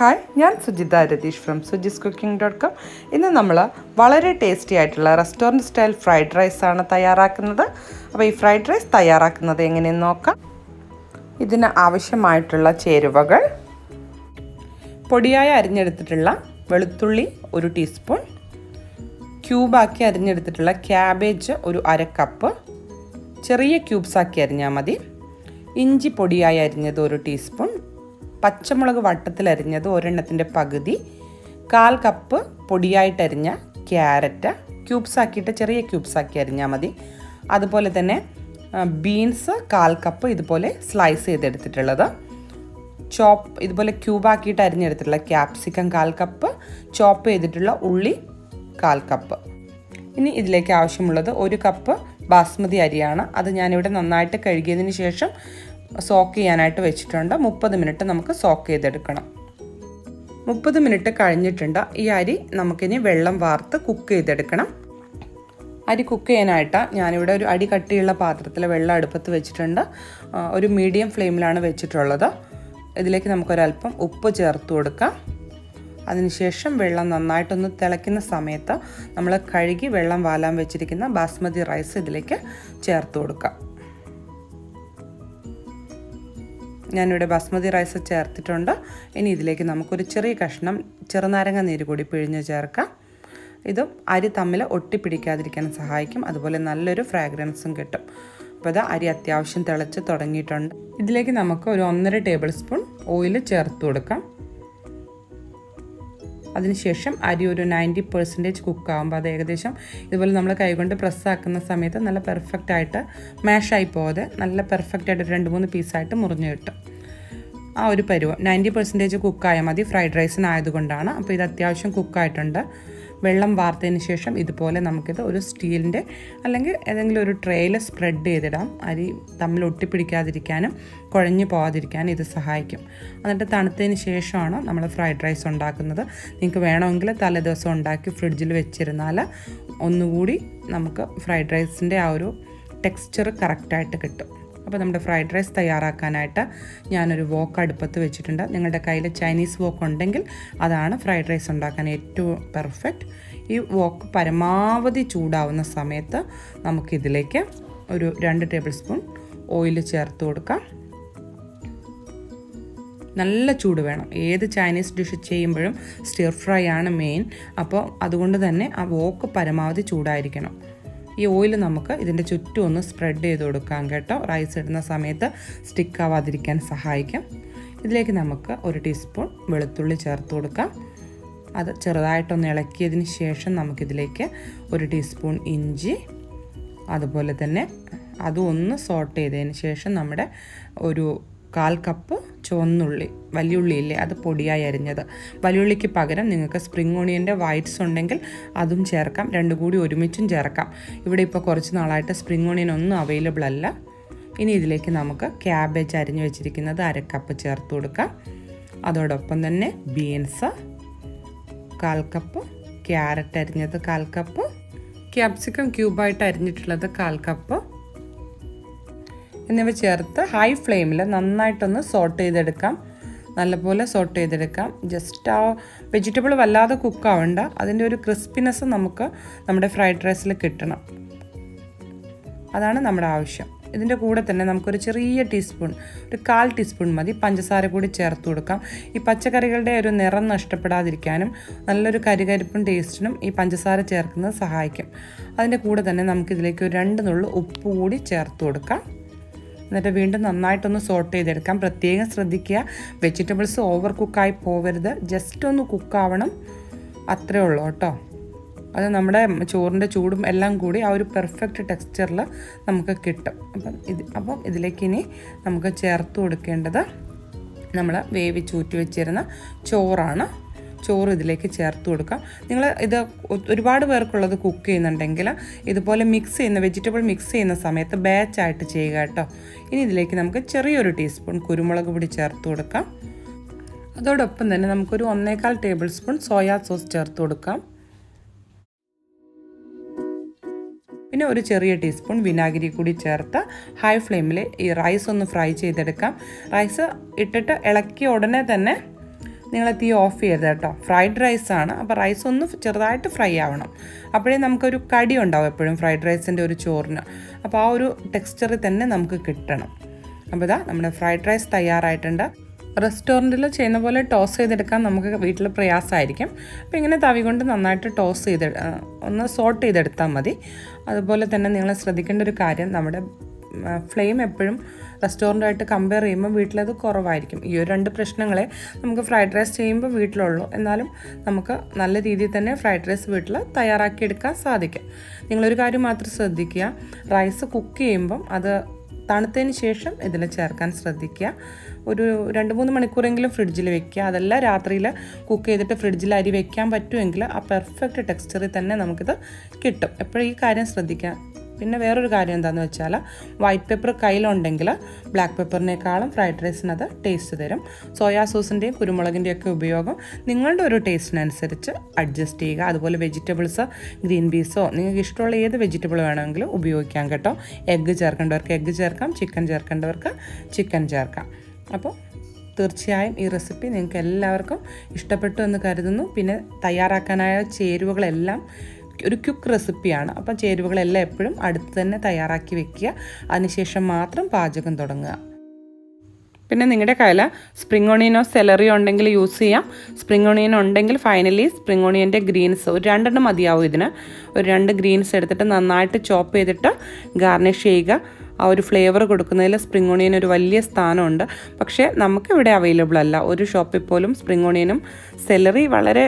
Hi, ഞാൻ Sujitha Ratheesh from sujiscooking.com. ഇന്ന് നമ്മൾ വളരെ ടേസ്റ്റി ആയിട്ടുള്ള റെസ്റ്റോറൻറ്റ് സ്റ്റൈൽ ഫ്രൈഡ് റൈസാണ് തയ്യാറാക്കുന്നത്. അപ്പോൾ ഈ ഫ്രൈഡ് റൈസ് തയ്യാറാക്കുന്നത് എങ്ങനെയെന്ന് നോക്കാം. ഇതിന് ആവശ്യമായിട്ടുള്ള ചേരുവകൾ: പൊടിയായി അരിഞ്ഞെടുത്തിട്ടുള്ള വെളുത്തുള്ളി 1 ടീസ്പൂൺ, ക്യൂബാക്കി അരിഞ്ഞെടുത്തിട്ടുള്ള ക്യാബേജ് 1/2 കപ്പ്, ചെറിയ ക്യൂബ്സാക്കി അരിഞ്ഞാൽ മതി, ഇഞ്ചി പൊടിയായി അരിഞ്ഞത് 1 ടീസ്പൂൺ, പച്ചമുളക് വട്ടത്തിൽ അരിഞ്ഞത് ഒരെണ്ണത്തിൻ്റെ പകുതി, 1/4 കപ്പ് പൊടിയായിട്ടരിഞ്ഞ ക്യാരറ്റ് ക്യൂബ്സാക്കിയിട്ട് ചെറിയ ക്യൂബ്സാക്കി അരിഞ്ഞാൽ മതി. അതുപോലെ തന്നെ ബീൻസ് 1/4 കപ്പ് ഇതുപോലെ സ്ലൈസ് ചെയ്തെടുത്തിട്ടുള്ളത്, ഇതുപോലെ ക്യൂബാക്കിയിട്ട് അരിഞ്ഞെടുത്തിട്ടുള്ള ക്യാപ്സിക്കം 1/4 കപ്പ്, ചോപ്പ് ചെയ്തിട്ടുള്ള ഉള്ളി 1/4 കപ്പ്. ഇനി ഇതിലേക്ക് ആവശ്യമുള്ളത് 1 കപ്പ് ബാസ്മതി അരിയാണ്. അത് ഞാനിവിടെ നന്നായിട്ട് കഴുകിയതിന് ശേഷം സോക്ക് ചെയ്യാനായിട്ട് വെച്ചിട്ടുണ്ട്. 30 മിനിറ്റ് നമുക്ക് സോക്ക് ചെയ്തെടുക്കണം. 30 മിനിറ്റ് കഴിഞ്ഞിട്ടുണ്ട്. ഈ അരി നമുക്കിനി വെള്ളം വാർത്ത് കുക്ക് ചെയ്തെടുക്കണം. അരി കുക്ക് ചെയ്യാനായിട്ട് ഞാനിവിടെ ഒരു അടി കട്ടിയുള്ള പാത്രത്തിൽ വെള്ളം അടുപ്പത്ത് വെച്ചിട്ടുണ്ട്. ഒരു മീഡിയം ഫ്ലെയിമിലാണ് വെച്ചിട്ടുള്ളത്. ഇതിലേക്ക് നമുക്കൊരല്പം ഉപ്പ് ചേർത്ത് കൊടുക്കാം. അതിനുശേഷം വെള്ളം നന്നായിട്ടൊന്ന് തിളയ്ക്കുന്ന സമയത്ത് നമ്മൾ കഴുകി വെള്ളം വാലാൻ വെച്ചിരിക്കുന്ന ബാസ്മതി റൈസ് ഇതിലേക്ക് ചേർത്ത് കൊടുക്കാം. ഞാനിവിടെ ബാസ്മതി റൈസ് ചേർത്തിട്ടുണ്ട്. ഇനി ഇതിലേക്ക് നമുക്കൊരു ചെറിയ കഷ്ണം ചെറുനാരങ്ങ നീര് കൂടി പിഴിഞ്ഞ് ചേർക്കാം. ഇതും അരി തമ്മിൽ ഒട്ടിപ്പിടിക്കാതിരിക്കാൻ സഹായിക്കും. അതുപോലെ നല്ലൊരു ഫ്രാഗ്രൻസും കിട്ടും. അപ്പോൾ ഇത് അരി അത്യാവശ്യം തിളച്ച് തുടങ്ങിയിട്ടുണ്ട്. ഇതിലേക്ക് നമുക്ക് ഒരു 1.5 ടേബിൾ സ്പൂൺ ഓയിൽ ചേർത്ത് കൊടുക്കാം. അതിനുശേഷം അരി ഒരു 90% കുക്കാകുമ്പോൾ അത് ഏകദേശം ഇതുപോലെ നമ്മൾ കൈകൊണ്ട് പ്രസ്സാക്കുന്ന സമയത്ത് നല്ല പെർഫെക്റ്റ് ആയിട്ട് മാഷായി പോകാതെ നല്ല പെർഫെക്റ്റ് ആയിട്ട് 2-3 പീസായിട്ട് മുറിഞ്ഞ് കിട്ടും. ആ ഒരു പരുവം 90% കുക്കായാൽ മതി ഫ്രൈഡ് റൈസിനായതുകൊണ്ടാണ്. അപ്പോൾ ഇത് അത്യാവശ്യം കുക്കായിട്ടുണ്ട്. വെള്ളം വാർത്തതിന് ശേഷം ഇതുപോലെ നമുക്കിത് ഒരു സ്റ്റീലിൻ്റെ അല്ലെങ്കിൽ ഏതെങ്കിലും ഒരു ട്രേയിൽ സ്പ്രെഡ് ചെയ്തിടാം. അരി തമ്മിൽ ഒട്ടിപ്പിടിക്കാതിരിക്കാനും കുഴഞ്ഞു പോകാതിരിക്കാനും ഇത് സഹായിക്കും. എന്നിട്ട് തണുത്തതിന് ശേഷമാണ് നമ്മൾ ഫ്രൈഡ് റൈസ് ഉണ്ടാക്കുന്നത്. നിങ്ങൾക്ക് വേണമെങ്കിൽ തലേദിവസം ഉണ്ടാക്കി ഫ്രിഡ്ജിൽ വെച്ചിരുന്നാൽ ഒന്നുകൂടി നമുക്ക് ഫ്രൈഡ് റൈസിൻ്റെ ആ ഒരു ടെക്സ്ചർ കറക്റ്റായിട്ട് കിട്ടും. അപ്പോൾ നമ്മുടെ ഫ്രൈഡ് റൈസ് തയ്യാറാക്കാനായിട്ട് ഞാനൊരു വോക്ക് അടുപ്പത്ത് വെച്ചിട്ടുണ്ട്. നിങ്ങളുടെ കയ്യിൽ ചൈനീസ് വോക്ക് ഉണ്ടെങ്കിൽ അതാണ് ഫ്രൈഡ് റൈസ് ഉണ്ടാക്കാൻ ഏറ്റവും പെർഫെക്റ്റ്. ഈ വോക്ക് പരമാവധി ചൂടാവുന്ന സമയത്ത് നമുക്കിതിലേക്ക് ഒരു 2 ടേബിൾ സ്പൂൺ ഓയിൽ ചേർത്ത് കൊടുക്കാം. നല്ല ചൂട് വേണം. ഏത് ചൈനീസ് ഡിഷ് ചെയ്യുമ്പോഴും സ്റ്റിർ ഫ്രൈ ആണ് മെയിൻ. അപ്പോൾ അതുകൊണ്ട് തന്നെ ആ വോക്ക് പരമാവധി ചൂടായിരിക്കണം. ഈ ഓയിൽ നമുക്ക് ഇതിൻ്റെ ചുറ്റും ഒന്ന് സ്പ്രെഡ് ചെയ്ത് കൊടുക്കാം കേട്ടോ. റൈസ് ഇടുന്ന സമയത്ത് സ്റ്റിക്ക് ആവാതിരിക്കാൻ സഹായിക്കും. ഇതിലേക്ക് നമുക്ക് 1 ടീസ്പൂൺ വെളുത്തുള്ളി ചേർത്ത് കൊടുക്കാം. അത് ചെറുതായിട്ടൊന്ന് ഇളക്കിയതിന് ശേഷം നമുക്കിതിലേക്ക് 1 ടീസ്പൂൺ ഇഞ്ചി, അതുപോലെ തന്നെ അതും ഒന്ന് സോട്ട് ചെയ്തതിന് ശേഷം നമ്മുടെ ഒരു 1/4 കപ്പ് ചുവന്നുള്ളി, വലിയുള്ളി ഇല്ലേ, അത് പൊടിയായി അരിഞ്ഞത്. വലിയുള്ളിക്ക് പകരം നിങ്ങൾക്ക് സ്പ്രിംഗ് ഓണിയൻ്റെ വൈറ്റ്സ് ഉണ്ടെങ്കിൽ അതും ചേർക്കാം. 2 കൂടി ഒരുമിച്ചും ചേർക്കാം. ഇവിടെ ഇപ്പോൾ കുറച്ച് നാളായിട്ട് സ്പ്രിംഗ് ഓണിയൻ ഒന്നും അവൈലബിൾ അല്ല. ഇനി ഇതിലേക്ക് നമുക്ക് ക്യാബേജ് അരിഞ്ഞു വെച്ചിരിക്കുന്നത് 1/2 കപ്പ് ചേർത്ത് കൊടുക്കാം. അതോടൊപ്പം തന്നെ ബീൻസ് 1/4 കപ്പ്, ക്യാരറ്റ് അരിഞ്ഞത് 1/4 കപ്പ്, ക്യാപ്സിക്കം ക്യൂബായിട്ട് അരിഞ്ഞിട്ടുള്ളത് 1/4 കപ്പ് എന്നിവ ചേർത്ത് ഹൈ ഫ്ലെയിമിൽ നന്നായിട്ടൊന്ന് സോട്ട് ചെയ്തെടുക്കാം. നല്ലപോലെ സോട്ട് ചെയ്തെടുക്കാം. ജസ്റ്റ് ആ വെജിറ്റബിൾ വല്ലാതെ കുക്കാവണ്ട. അതിൻ്റെ ഒരു ക്രിസ്പിനെസ് നമുക്ക് നമ്മുടെ ഫ്രൈഡ് റൈസിൽ കിട്ടണം. അതാണ് നമ്മുടെ ആവശ്യം. ഇതിൻ്റെ കൂടെ തന്നെ നമുക്കൊരു ചെറിയ ടീസ്പൂൺ, ഒരു 1/4 ടീസ്പൂൺ മതി, പഞ്ചസാര കൂടി ചേർത്ത് കൊടുക്കാം. ഈ പച്ചക്കറികളുടെ ഒരു നിറം നഷ്ടപ്പെടാതിരിക്കാനും നല്ലൊരു കരികരിപ്പും ടേസ്റ്റിനും ഈ പഞ്ചസാര ചേർക്കുന്നത് സഹായിക്കും. അതിൻ്റെ കൂടെ തന്നെ നമുക്കിതിലേക്ക് ഒരു 2 നുള്ളു ഉപ്പ് കൂടി ചേർത്ത് കൊടുക്കാം. എന്നിട്ട് വീണ്ടും നന്നായിട്ടൊന്ന് സോട്ട് ചെയ്തെടുക്കാം. പ്രത്യേകം ശ്രദ്ധിക്കുക, വെജിറ്റബിൾസ് ഓവർ കുക്കായി പോവരുത്. ജസ്റ്റ് ഒന്ന് കുക്കാവണം, അത്രേ ഉള്ളൂ കേട്ടോ. അത് നമ്മുടെ ചോറിൻ്റെ ചൂടും എല്ലാം കൂടി ആ ഒരു പെർഫെക്റ്റ് ടെക്സ്ചറിൽ നമുക്ക് കിട്ടും. അപ്പം ഇതിലേക്ക് ഇനി നമുക്ക് ചേർത്ത് കൊടുക്കേണ്ടത് നമ്മൾ വേവിച്ചൂറ്റി വെച്ചിരുന്ന ചോറാണ്. ചോറ് ഇതിലേക്ക് ചേർത്ത് കൊടുക്കാം. നിങ്ങൾ ഇത് ഒരുപാട് പേർക്കുള്ളത് കുക്ക് ചെയ്യുന്നുണ്ടെങ്കിൽ ഇതുപോലെ വെജിറ്റബിൾ മിക്സ് ചെയ്യുന്ന സമയത്ത് ബാച്ചായിട്ട് ചെയ്യുക കേട്ടോ. ഇനി ഇതിലേക്ക് നമുക്ക് ചെറിയൊരു ടീസ്പൂൺ കുരുമുളക് പൊടി ചേർത്ത് കൊടുക്കാം. അതോടൊപ്പം തന്നെ നമുക്കൊരു 1.25 ടേബിൾ സ്പൂൺ സോയാ സോസ് ചേർത്ത് കൊടുക്കാം. പിന്നെ ഒരു ചെറിയ ടീസ്പൂൺ വിനാഗിരി കൂടി ചേർത്ത് ഹൈ ഫ്ലെയിമിൽ ഈ റൈസ് ഒന്ന് ഫ്രൈ ചെയ്തെടുക്കാം. റൈസ് ഇട്ടിട്ട് ഇളക്കിയ ഉടനെ തന്നെ നിങ്ങൾ തീ ഓഫ് ചെയ്യരുത് കേട്ടോ. ഫ്രൈഡ് റൈസാണ്, അപ്പോൾ റൈസ് ഒന്ന് ചെറുതായിട്ട് ഫ്രൈ ആവണം. അപ്പോഴേ നമുക്കൊരു കടി ഉണ്ടാവും എപ്പോഴും ഫ്രൈഡ് റൈസിൻ്റെ ഒരു ചോറിന്. അപ്പോൾ ആ ഒരു ടെക്സ്ചറിൽ തന്നെ നമുക്ക് കിട്ടണം. അപ്പോൾ ഇതാ നമ്മുടെ ഫ്രൈഡ് റൈസ് തയ്യാറായിട്ടുണ്ട്. റെസ്റ്റോറൻറ്റിൽ ചെയ്യുന്ന പോലെ ടോസ് ചെയ്തെടുക്കാൻ നമുക്ക് വീട്ടിൽ പ്രയാസമായിരിക്കും. അപ്പോൾ ഇങ്ങനെ തവി കൊണ്ട് നന്നായിട്ട് ഒന്ന് സോട്ട് ചെയ്തെടുത്താൽ മതി. അതുപോലെ തന്നെ നിങ്ങൾ ശ്രദ്ധിക്കേണ്ട ഒരു കാര്യം, നമ്മുടെ ഫ്ലെയിം എപ്പോഴും റെസ്റ്റോറൻറ്റായിട്ട് കമ്പയർ ചെയ്യുമ്പോൾ വീട്ടിലത് കുറവായിരിക്കും. ഈ ഒരു 2 പ്രശ്നങ്ങളെ നമുക്ക് ഫ്രൈഡ് റൈസ് ചെയ്യുമ്പോൾ വീട്ടിലുള്ളൂ. എന്നാലും നമുക്ക് നല്ല രീതിയിൽ തന്നെ ഫ്രൈഡ് റൈസ് വീട്ടിൽ തയ്യാറാക്കിയെടുക്കാൻ സാധിക്കും. നിങ്ങളൊരു കാര്യം മാത്രം ശ്രദ്ധിക്കുക, റൈസ് കുക്ക് ചെയ്യുമ്പം അത് തണുത്തതിന് ശേഷം ഇതിൽ ചേർക്കാൻ ശ്രദ്ധിക്കുക. ഒരു 2-3 മണിക്കൂറെങ്കിലും ഫ്രിഡ്ജിൽ വെക്കുക. അതല്ല രാത്രിയിൽ കുക്ക് ചെയ്തിട്ട് ഫ്രിഡ്ജിൽ അരി വെക്കാൻ പറ്റുമെങ്കിൽ ആ പെർഫെക്റ്റ് ടെക്സ്ചറിൽ തന്നെ നമുക്കിത് കിട്ടും. എപ്പോഴും ഈ കാര്യം ശ്രദ്ധിക്കുക. പിന്നെ വേറൊരു കാര്യം എന്താണെന്ന് വെച്ചാൽ, വൈറ്റ് പെപ്പർ കയ്യിലുണ്ടെങ്കിൽ ബ്ലാക്ക് പെപ്പറിനേക്കാളും ഫ്രൈഡ് റൈസിനത് ടേസ്റ്റ് തരും. സോയാ സോസിൻ്റെയും കുരുമുളകിൻ്റെയും ഒക്കെ ഉപയോഗം നിങ്ങളുടെ ഒരു ടേസ്റ്റിനനുസരിച്ച് അഡ്ജസ്റ്റ് ചെയ്യുക. അതുപോലെ വെജിറ്റബിൾസ്, ഗ്രീൻ പീസോ നിങ്ങൾക്ക് ഇഷ്ടമുള്ള ഏത് വെജിറ്റബിൾ വേണമെങ്കിലും ഉപയോഗിക്കാം കേട്ടോ. എഗ്ഗ് ചേർക്കേണ്ടവർക്ക് എഗ്ഗ് ചേർക്കാം, ചിക്കൻ ചേർക്കേണ്ടവർക്ക് ചിക്കൻ ചേർക്കാം. അപ്പോൾ തീർച്ചയായും ഈ റെസിപ്പി നിങ്ങൾക്ക് എല്ലാവർക്കും ഇഷ്ടപ്പെട്ടു എന്ന് കരുതുന്നു. പിന്നെ തയ്യാറാക്കാനായ ചേരുവകളെല്ലാം ഒരു ക്വിക്ക് റെസിപ്പിയാണ്. അപ്പം ചേരുവകളെല്ലാം എപ്പോഴും അടുത്ത് തന്നെ തയ്യാറാക്കി വെക്കുക. അതിനുശേഷം മാത്രം പാചകം തുടങ്ങുക. പിന്നെ നിങ്ങളുടെ കയ്യിൽ സ്പ്രിംഗ് ഓണിയനോ സെലറിയോ ഉണ്ടെങ്കിൽ യൂസ് ചെയ്യാം. സ്പ്രിംഗ് ഓണിയൻ ഉണ്ടെങ്കിൽ ഫൈനലി സ്പ്രിംഗ് ഓണിയൻ്റെ ഗ്രീൻസ് ഒരു 2 മതിയാവും ഇതിന്. ഒരു 2 ഗ്രീൻസ് എടുത്തിട്ട് നന്നായിട്ട് ചോപ്പ് ചെയ്തിട്ട് ഗാർണിഷ് ചെയ്യുക. ആ ഒരു ഫ്ലേവർ കൊടുക്കുന്നതിൽ സ്പ്രിംഗ് ഓണിയൻ ഒരു വലിയ സ്ഥാനമുണ്ട്. പക്ഷേ നമുക്കിവിടെ അവൈലബിൾ അല്ല. ഒരു ഷോപ്പിൽ പോലും സ്പ്രിംഗ് ഓണിയനും സെലറി, വളരെ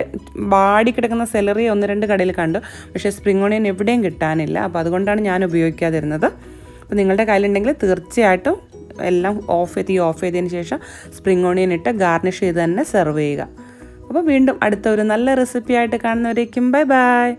വാടി കിടക്കുന്ന സെലറി 1-2 കടയിൽ കണ്ടു. പക്ഷേ സ്പ്രിംഗ് ഓണിയൻ എവിടെയും കിട്ടാനില്ല. അപ്പോൾ അതുകൊണ്ടാണ് ഞാൻ ഉപയോഗിക്കാതിരുന്നത്. അപ്പോൾ നിങ്ങളുടെ കയ്യിലുണ്ടെങ്കിൽ തീർച്ചയായിട്ടും എല്ലാം ഓഫ് ചെയ്തതിന് ശേഷം സ്പ്രിംഗ് ഓണിയൻ ഇട്ട് ഗാർണിഷ് ചെയ്ത് തന്നെ സെർവ് ചെയ്യുക. അപ്പോൾ വീണ്ടും അടുത്ത ഒരു നല്ല റെസിപ്പി ആയിട്ട് കാണുന്നവരേക്കും ബൈ ബൈ.